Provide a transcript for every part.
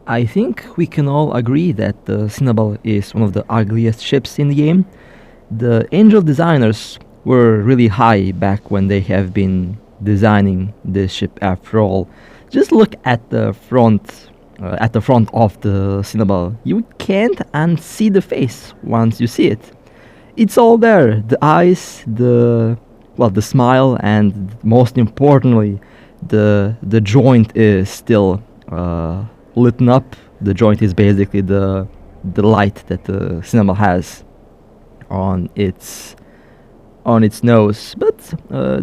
I think we can all agree that the Cynabal is one of the ugliest ships in the game. The Angel designers were really high back when they have been designing this ship after all. Just look at the front of the Cynabal. You can't unsee the face once you see it. It's all there. The eyes, the smile, and most importantly, the joint is still lit up. The joint is basically the light that the cinema has on its nose. But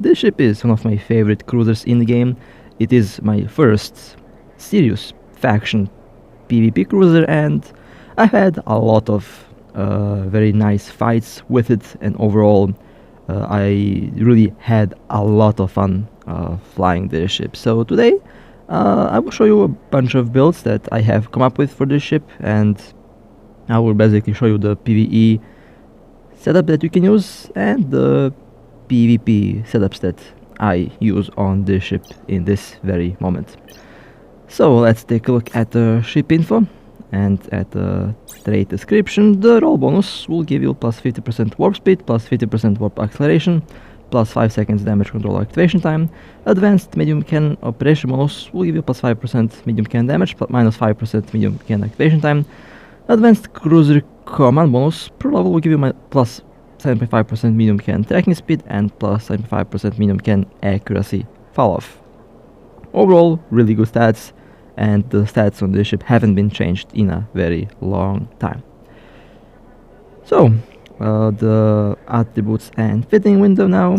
this ship is one of my favorite cruisers in the game. It is my first serious faction PvP cruiser, and I've had a lot of very nice fights with it, and overall I really had a lot of fun flying this ship. So today I will show you a bunch of builds that I have come up with for this ship, and I will basically show you the PvE setup that you can use and the PvP setups that I use on this ship in this very moment. So let's take a look at the ship info and at the trait description. The roll bonus will give you plus 50% warp speed, plus 50% warp acceleration, plus 5 seconds damage control activation time. Advanced medium cannon operation bonus will give you plus 5% medium cannon damage, minus 5% medium cannon activation time. Advanced cruiser command bonus per level will give you plus 75% medium cannon tracking speed and plus 75% medium cannon accuracy fall off. Overall, really good stats, and the stats on this ship haven't been changed in a very long time. So, the attributes and fitting window now.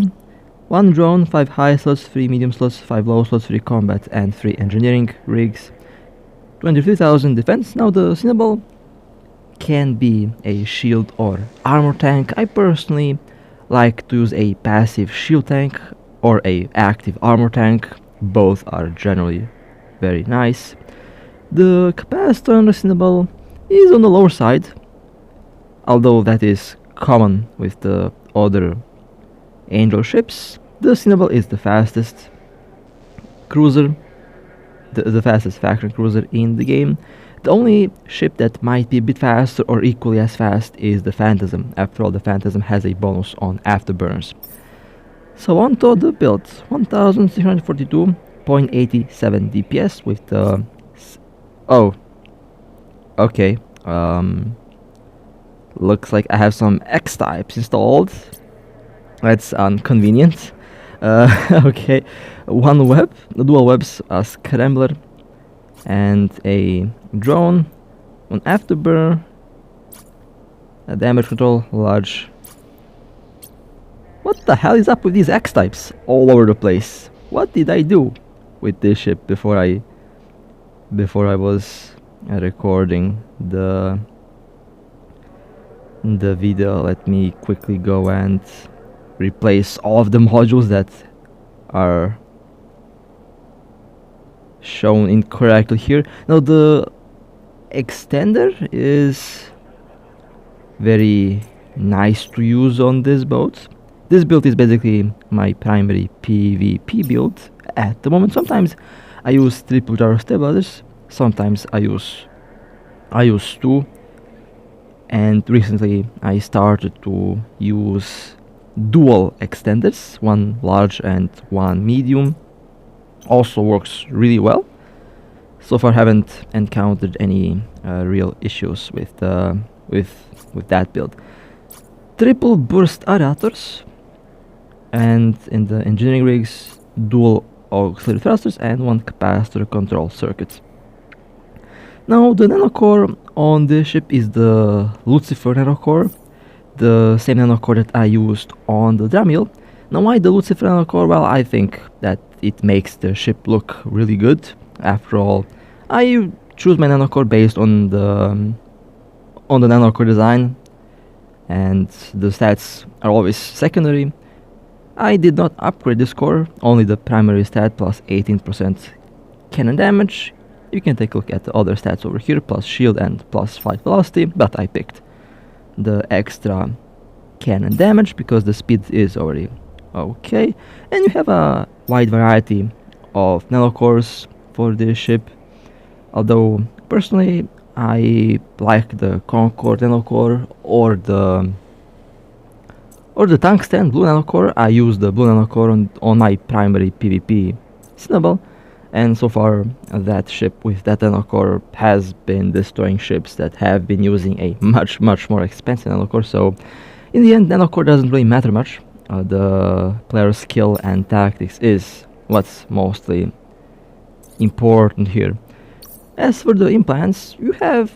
1 drone, 5 high slots, 3 medium slots, 5 low slots, 3 combat, and 3 engineering rigs. 23,000 defense. Now the Cynabal can be a shield or armor tank. I personally like to use a passive shield tank or a active armor tank. Both are generally very nice. The capacitor on the Cynabal is on the lower side, although that is common with the other Angel ships. The Cynabal is the fastest cruiser, the fastest faction cruiser in the game. The only ship that might be a bit faster or equally as fast is the Phantasm. After all, the Phantasm has a bonus on afterburns. So on to the build, 1642.87 DPS with the... Oh, okay, looks like I have some X-types installed. That's inconvenient. Okay, one web, dual webs, a scrambler, and a drone, an afterburn, a damage control, large. What the hell is up with these X-types all over the place? What did I do with this ship before I was recording the video? Let me quickly go and replace all of the modules that are shown incorrectly here. Now the extender is very nice to use on this boat. This build is basically my primary PvP build at the moment. Sometimes I use triple gyro stabilizers, sometimes I use 2, and recently I started to use dual extenders, one large and one medium. Also works really well. So far haven't encountered any real issues with that build. Triple burst aerators, and in the engineering rigs, dual auxiliary thrusters and 1 capacitor control circuit. Now the nanocore on this ship is the Lucifer nanocore, the same nanocore that I used on the Dramil. Now why the Lucifer nanocore? Well, I think that it makes the ship look really good. After all, I choose my nanocore based on the nanocore design, and the stats are always secondary. I did not upgrade this core, only the primary stat plus 18% cannon damage. You can take a look at the other stats over here, plus shield and plus flight velocity, but I picked the extra cannon damage because the speed is already okay. And you have a wide variety of nanocores for this ship. Although personally I like the Concord Nanocore or the Tungsten Blue Nanocore. I use the Blue Nanocore on my primary PvP Cynabal, and so far that ship with that Nanocore has been destroying ships that have been using a much more expensive Nanocore, so in the end Nanocore doesn't really matter much. The player's skill and tactics is what's mostly important here. As for the implants, you have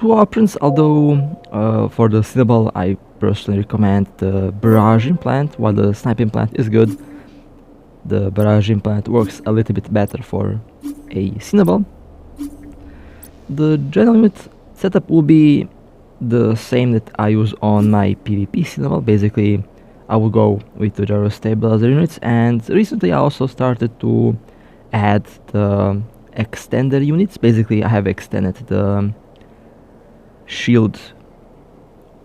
two options, although for the Cynabal I personally recommend the Barrage implant, while the Snipe implant is good. The Barrage implant works a little bit better for a Cynabal. The general unit setup will be the same that I use on my PvP Cynabal. Basically, I will go with the gyro stabilizer units, and recently I also started to add the extender units. Basically, I have extended the shield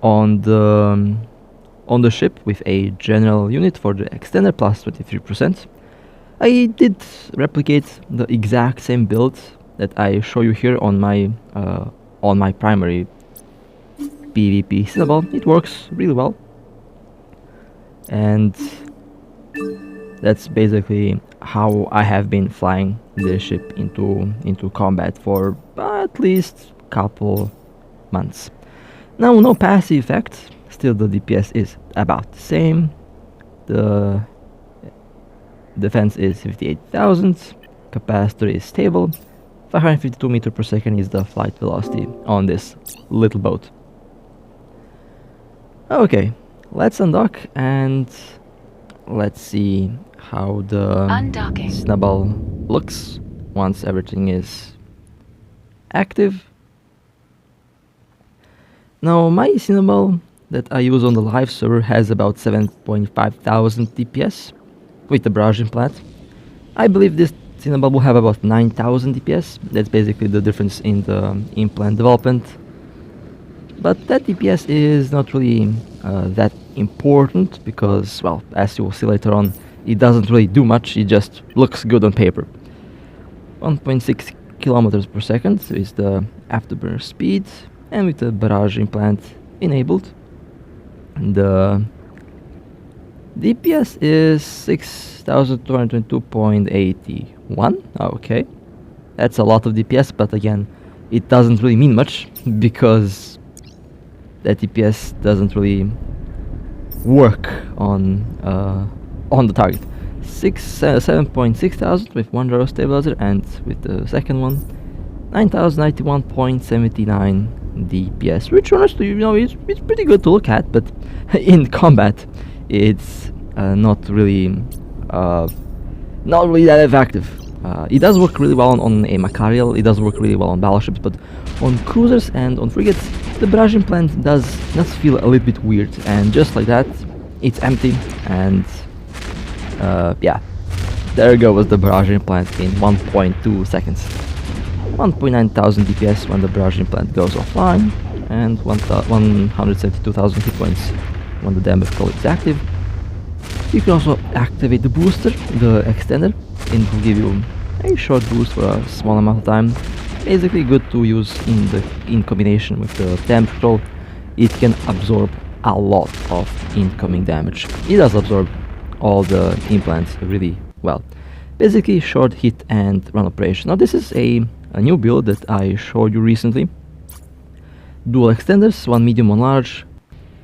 on the ship with a general unit for the extender plus 23%. I did replicate the exact same build that I show you here on my primary PvP Cynabal. It works really well, and that's basically how I have been flying the ship into combat for at least couple months. Now, no passive effect, still the DPS is about the same. The defense is 58,000, capacitor is stable, 552 meters per second is the flight velocity on this little boat. Okay, let's undock and let's see how the Cynabal looks once everything is active. Now, my Cynabal that I use on the live server has about 7,500 DPS with the Barrage implant. I believe this Cynabal will have about 9,000 DPS. That's basically the difference in the implant development. But that DPS is not really that important because, well, as you will see later on, it doesn't really do much, it just looks good on paper. 1.6 kilometers per second is the afterburner speed, and with the Barrage implant enabled, the DPS is 6,222.81. Okay, that's a lot of DPS, but again, it doesn't really mean much because that DPS doesn't really work on the target. 7.6 thousand with one gyro stabilizer, and with the second one 9,091.79 DPS, which honestly, it's pretty good to look at, but in combat it's not really that effective. It does work really well on a Macariel, it does work really well on battleships, but on cruisers and on frigates, the Barrage implant does feel a little bit weird, and just like that, it's empty, and yeah, there goes the Barrage implant in 1.2 seconds. 1.9 thousand DPS when the Barrage implant goes offline, and 172,000 hit points when the damage control is active. You can also activate the booster, the extender, and it will give you a short boost for a small amount of time. Basically good to use in combination with the damage control. It can absorb a lot of incoming damage. It does absorb all the implants really well. Basically short hit and run operation. Now this is a new build that I showed you recently. Dual extenders, one medium, one large,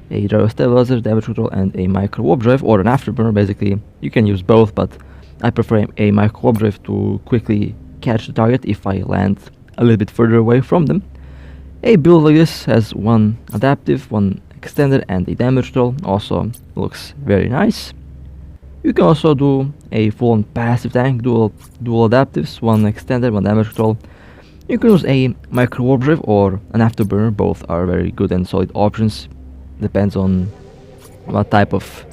a gyro stabilizer, damage control, and a micro warp drive or an afterburner. Basically you can use both, but I prefer a micro warp drive to quickly catch the target if I land a little bit further away from them. A build like this has one adaptive, one extender, and a damage control. Also looks very nice. You can also do a full-on passive tank, dual adaptives, one extender, one damage control. You can use a micro warp drive or an afterburner. Both are very good and solid options. Depends on what type of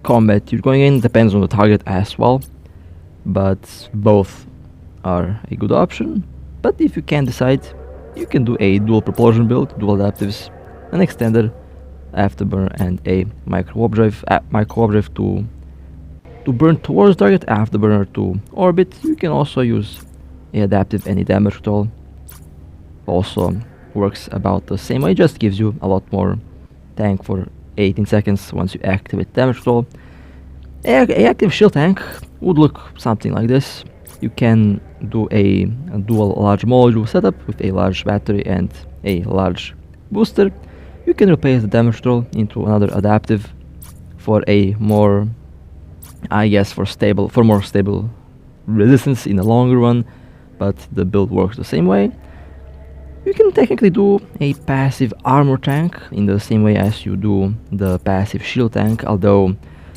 combat you're going in. Depends on the target as well. But both are a good option. But if you can't decide, you can do a dual propulsion build, dual adaptives, an extender, afterburner, and a micro warp drive. To burn towards target, afterburner to orbit. You can also use adaptive any damage control also works about the same way, just gives you a lot more tank for 18 seconds once you activate damage control. A active shield tank would look something like this. You can do a dual large module setup with a large battery and a large booster. You can replace the damage control into another adaptive for a more, I guess, for more stable resistance in the longer run, but the build works the same way. You can technically do a passive armor tank in the same way as you do the passive shield tank, although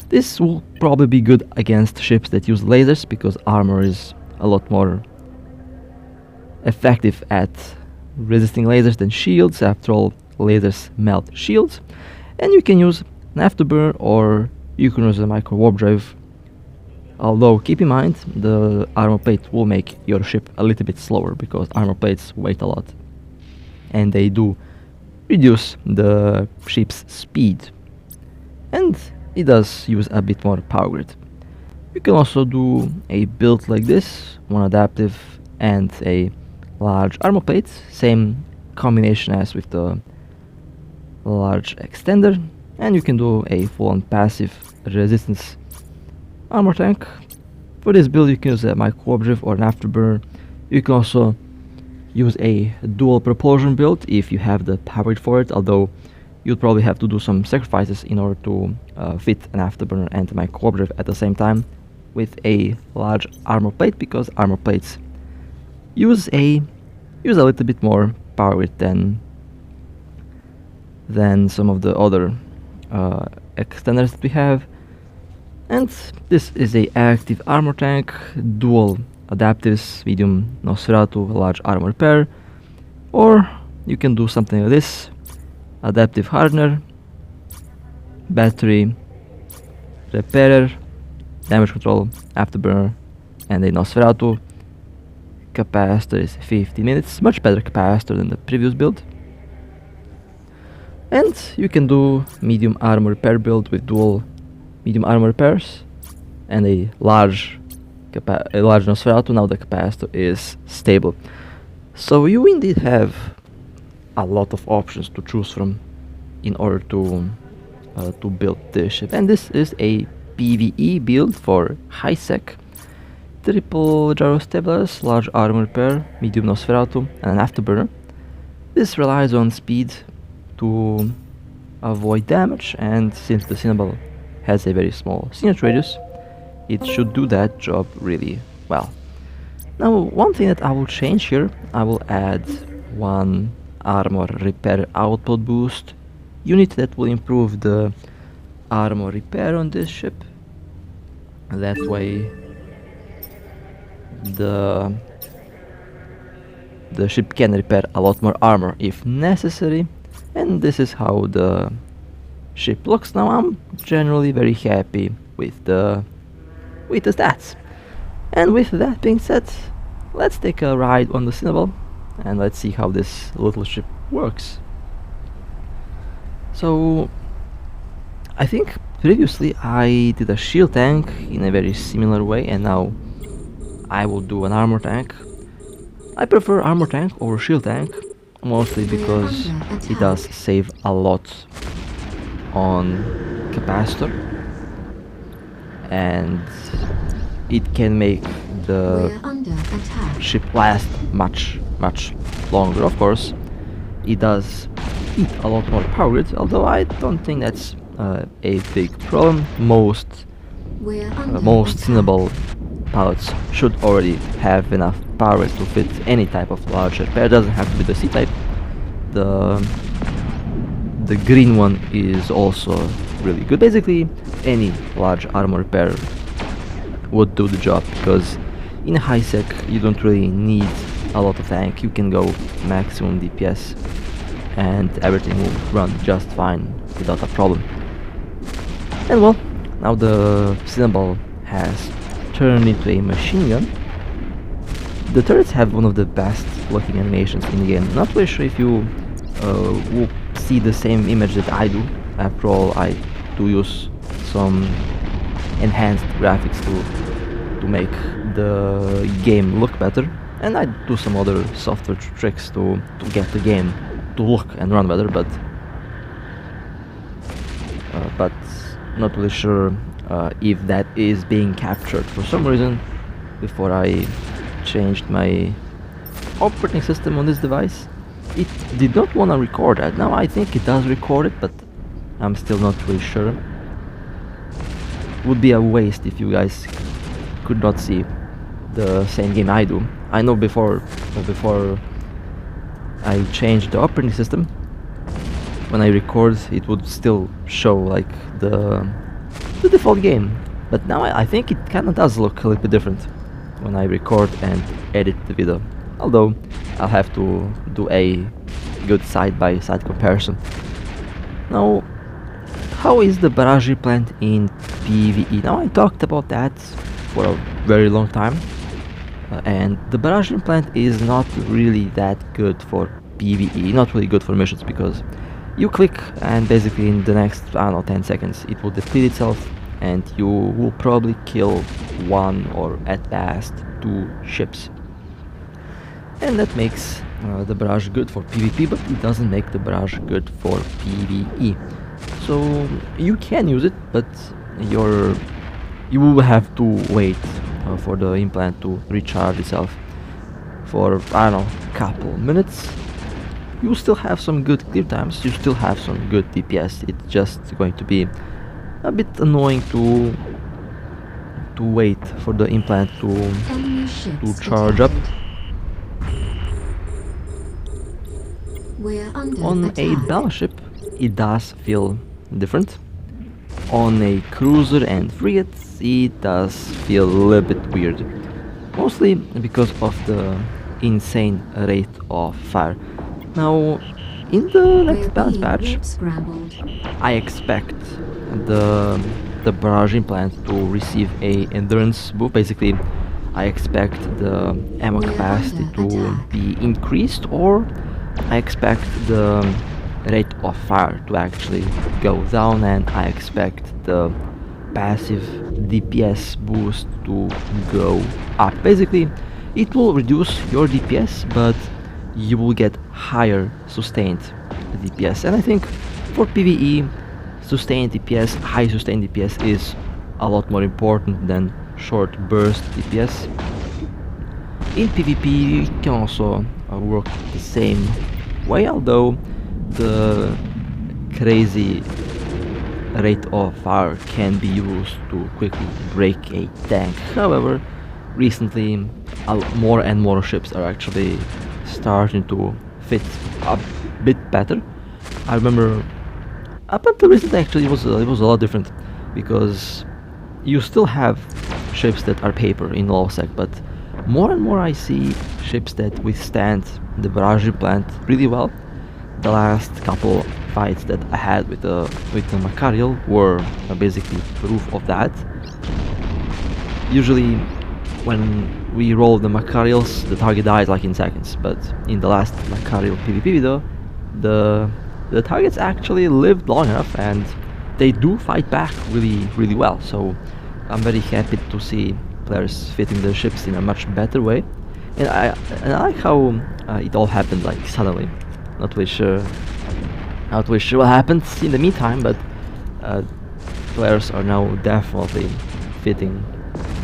this will probably be good against ships that use lasers, because armor is a lot more effective at resisting lasers than shields. After all, lasers melt shields. And you can use an afterburner, or you can use a micro warp drive. Although keep in mind, the armor plate will make your ship a little bit slower, because armor plates weigh a lot and they do reduce the ship's speed, and it does use a bit more power grid. You can also do a build like this, one adaptive and a large armor plate, same combination as with the large extender, and you can do a full-on passive resistance armor tank. For this build you can use a micro warp drive or an afterburner. You can also use a dual propulsion build if you have the power grid for it, although you'll probably have to do some sacrifices in order to fit an afterburner and a micro warp drive at the same time with a large armor plate, because armor plates use a little bit more power grid than some of the other extenders that we have. And this is a active armor tank, dual adaptives, medium Nosferatu, large armor repair, or you can do something like this: adaptive hardener, battery, repairer, damage control, afterburner, and a Nosferatu. Capacitor is 50 minutes, much better capacitor than the previous build. And you can do medium armor repair build with dual medium armor repairs and a large Nosferatu. Now the capacitor is stable. So you indeed have a lot of options to choose from in order to build this ship. And this is a PvE build for high sec. Triple gyro stabilizers, large armor repair, medium Nosferatu, and an afterburner. This relies on speed to avoid damage, and since the Cynabal has a very small signature radius, it should do that job really well. Now, one thing that I will change here, I will add one armor repair output boost unit that will improve the armor repair on this ship. That way the ship can repair a lot more armor if necessary, and this is how the ship looks now. I'm generally very happy with the stats. And with that being said, let's take a ride on the Cynabal and let's see how this little ship works. So I think previously I did a shield tank in a very similar way, and now I will do an armor tank. I prefer armor tank over shield tank, mostly because it does save a lot on capacitor, and it can make the ship last much longer. Of course, it does eat a lot more power grid, although I don't think that's a big problem. Most Cynabal pilots should already have enough power to fit any type of large repair. It doesn't have to be the C-type. The green one is also really good. Basically, any large armor repair would do the job, because in high sec you don't really need a lot of tank. You can go maximum DPS and everything will run just fine without a problem. And well, now the Cynabal has turned into a machine gun. The turrets have one of the best looking animations in the game. Not really sure if you will see the same image that I do. After all, I do use some enhanced graphics to make the game look better. And I do some other software tricks to get the game to look and run better, but not really sure if that is being captured for some reason before I changed my operating system on this device. It did not want to record that. Now I think it does record it, but I'm still not really sure. Would be a waste if you guys could not see the same game I do. I know before I changed the operating system, when I record it would still show like the default game, but now I think it kinda does look a little bit different when I record and edit the video, although I'll have to do a good side-by-side comparison. Now, how is the Barrage implant in PvE? Now I talked about that for a very long time, and the Barrage implant is not really that good for PvE, not really good for missions, because you click and basically in the next, I don't know, 10 seconds it will deplete itself and you will probably kill one or at best two ships. And that makes the Barrage good for PvP, but it doesn't make the Barrage good for PvE. So you can use it, but you will have to wait for the implant to recharge itself for, I don't know, couple minutes. You still have some good clear times, you still have some good DPS. It's just going to be a bit annoying to wait for the implant to charge up. On a battleship, it does feel different. On a cruiser and frigate, it does feel a little bit weird. Mostly because of the insane rate of fire. Now, in the next balance patch, I expect the Barrage implant to receive a endurance buff. Basically, I expect the ammo capacity to be increased, or I expect the rate of fire to actually go down, and I expect the passive DPS boost to go up. Basically, it will reduce your DPS, but you will get higher sustained DPS. And I think for PvE, sustained DPS, high sustained DPS is a lot more important than short burst DPS. In PvP, it can also work the same way, although the crazy rate of fire can be used to quickly break a tank. However, recently more and more ships are actually starting to fit a bit better. I remember up until recently actually it was a lot different, because you still have ships that are paper in low-sec, but more and more I see ships that withstand the Barrage implant really well. The last couple fights that I had with the Cartel were basically proof of that. Usually when we roll the Cartels, the target dies like in seconds, but in the last Cartel PvP video, the targets actually lived long enough and they do fight back really well. So I'm very happy to see players fitting the ships in a much better way, and I like how it all happened like suddenly. Not really sure what happened in the meantime, but players are now definitely fitting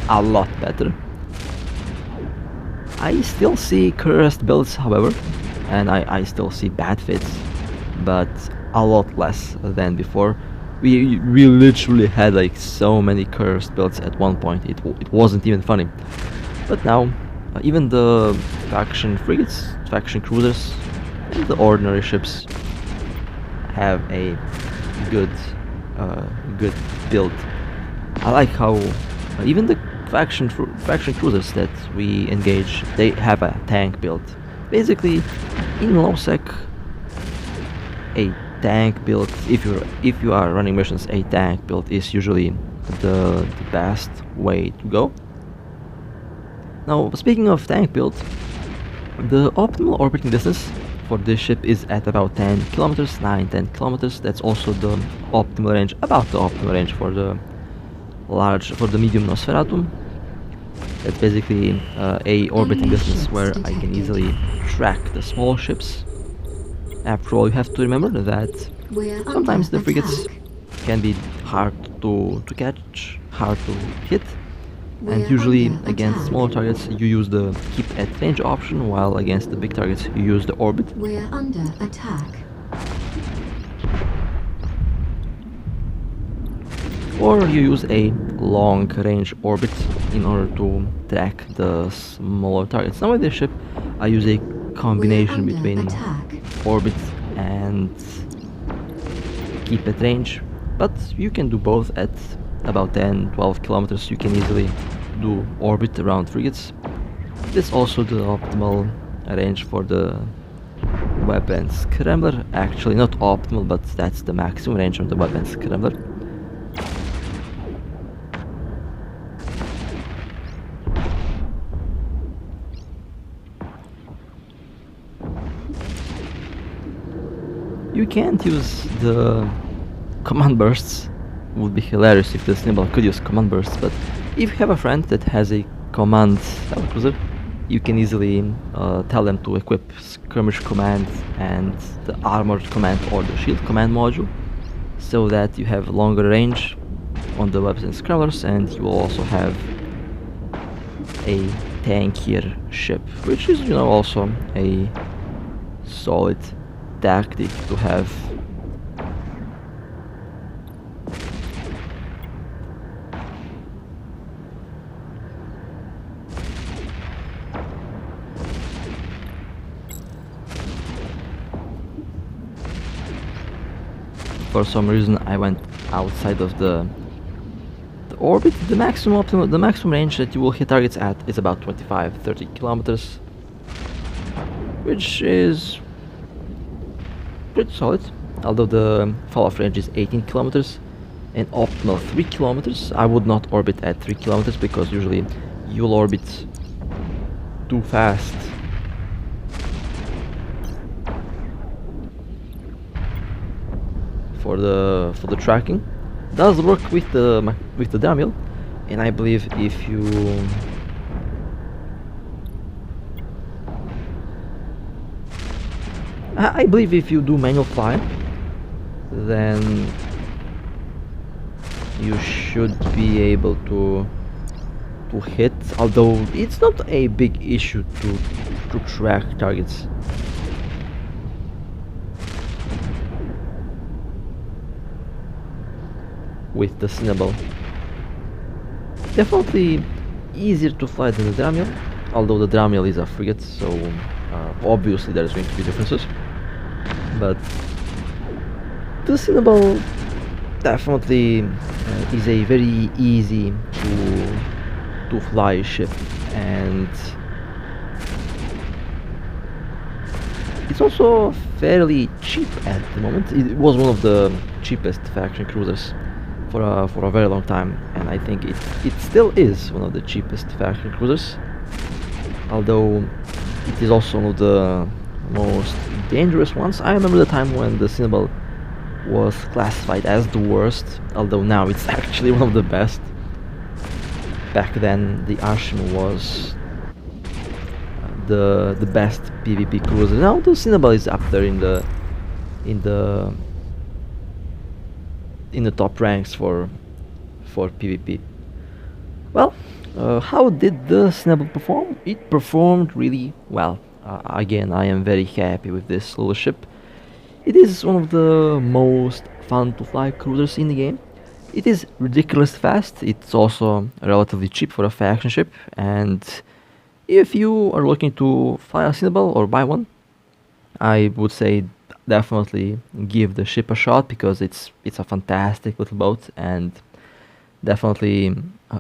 a lot better. I still see cursed builds, however, and I still see bad fits, but a lot less than before. We literally had like so many cursed builds at one point, it wasn't even funny. But now, even the faction frigates, faction cruisers, and the ordinary ships have a good build. I like how even the faction cruisers that we engage, they have a tank build. Basically, in low-sec, a tank build, if you are running missions, a tank build is usually the best way to go. Now, speaking of tank build, the optimal orbiting distance for this ship is at about 10 kilometers, 9-10 kilometers. That's also the optimal range, about the optimal range for the medium Nosferatum. That's basically a orbiting distance where I can easily track the small ships. After all, you have to remember that sometimes the frigates can be hard to catch, hard to hit, and usually against smaller targets you use the keep at range option, while against the big targets you use the orbit. We're under attack. Or you use a long range orbit in order to track the smaller targets. Now with this ship I use a combination between orbit and keep at range, but you can do both at about 10-12 kilometers. You can easily do orbit around frigates. This is also the optimal range for the weapon scrambler. Actually not optimal, but that's the maximum range of the weapon scrambler. You can't use the command bursts. Would be hilarious if the Cynabal could use command bursts, but if you have a friend that has a command cruiser, you can easily tell them to equip skirmish command and the armored command or the shield command module, so that you have longer range on the weapons and scramblers, and you will also have a tankier ship, which is, you know, also a solid tactic to have. For some reason I went outside of the orbit. The maximum range that you will hit targets at is about 25-30 kilometers, which is pretty solid, although the fall-off range is 18 kilometers and optimal 3 kilometers. I would not orbit at 3 kilometers because usually you'll orbit too fast. For the tracking. It does work with the Dramiel, and I believe if you do manual fly, then you should be able to hit, although it's not a big issue to track targets. With the Cynabal. Definitely easier to fly than the Dramiel, although the Dramiel is a frigate, so obviously there's going to be differences. But the Cynabal definitely is a very easy to fly ship, and it's also fairly cheap at the moment. It was one of the cheapest faction cruisers for a very long time, and I think it still is one of the cheapest faction cruisers, although it is also one of the most dangerous ones. I remember the time when the Cynabal was classified as the worst, although now it's actually one of the best. Back then the Arshim was the best PvP cruiser. Now the Cynabal is up there in the top ranks for PvP. Well, how did the Cynabal perform? It performed really well. Again, I am very happy with this little ship. It is one of the most fun to fly cruisers in the game. It is ridiculously fast. It's also relatively cheap for a faction ship, and if you are looking to fly a Cynabal or buy one, I would say definitely give the ship a shot, because it's a fantastic little boat and definitely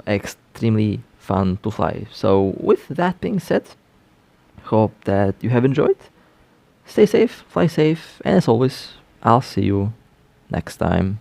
extremely fun to fly. So with that being said, hope that you have enjoyed. Stay safe, fly safe, and as always, I'll see you next time.